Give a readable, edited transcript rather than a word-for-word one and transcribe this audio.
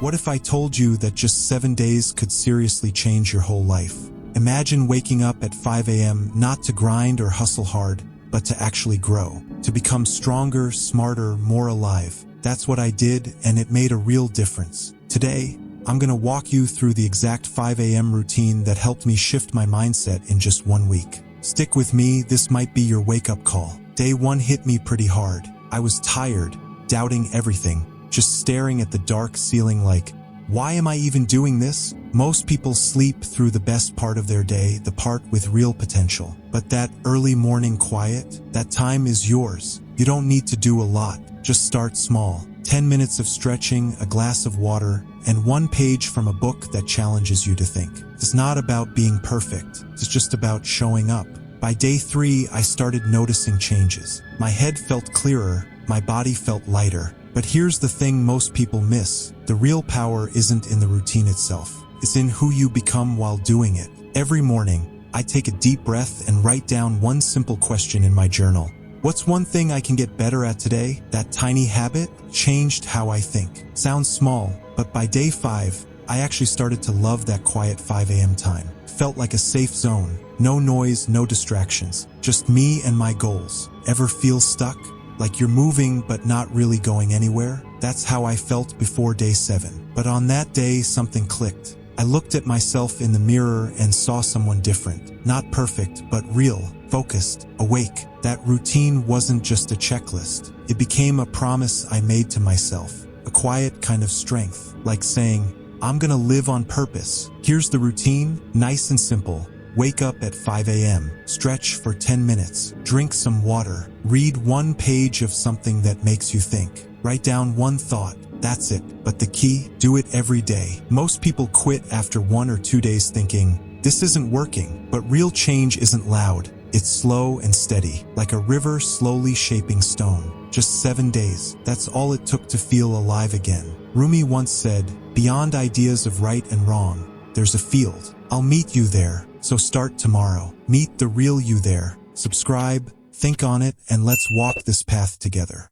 What if I told you that just 7 days could seriously change your whole life? Imagine waking up at 5 a.m. not to grind or hustle hard, but to actually grow, to become stronger, smarter, more alive. That's what I did, and it made a real difference. Today, I'm gonna walk you through the exact 5 a.m. routine that helped me shift my mindset in just 1 week. Stick with me, this might be your wake-up call. Day 1 hit me pretty hard. I was tired, doubting everything, just staring at the dark ceiling like, why am I even doing this? Most people sleep through the best part of their day, the part with real potential. But that early morning quiet, that time is yours. You don't need to do a lot. Just start small. 10 minutes of stretching, a glass of water, and 1 page from a book that challenges you to think. It's not about being perfect. It's just about showing up. By day 3, I started noticing changes. My head felt clearer, my body felt lighter. But here's the thing most people miss. The real power isn't in the routine itself. It's in who you become while doing it. Every morning, I take a deep breath and write down 1 simple question in my journal. What's 1 thing I can get better at today? That tiny habit changed how I think. Sounds small, but by day 5, I actually started to love that quiet 5 a.m. time. Felt like a safe zone. No noise, no distractions. Just me and my goals. Ever feel stuck? Like you're moving but not really going anywhere? That's how I felt before day 7. But on that day, something clicked. I looked at myself in the mirror and saw someone different. Not perfect, but real, focused, awake. That routine wasn't just a checklist. It became a promise I made to myself. A quiet kind of strength, like saying, I'm gonna live on purpose. Here's the routine, nice and simple. Wake up at 5 a.m., stretch for 10 minutes, drink some water, read 1 page of something that makes you think. Write down 1 thought, that's it. But the key, do it every day. Most people quit after 1 or 2 days thinking, this isn't working. But real change isn't loud, it's slow and steady, like a river slowly shaping stone. Just 7 days, that's all it took to feel alive again. Rumi once said, beyond ideas of right and wrong, there's a field. I'll meet you there. So start tomorrow. Meet the real you there. Subscribe, think on it, and let's walk this path together.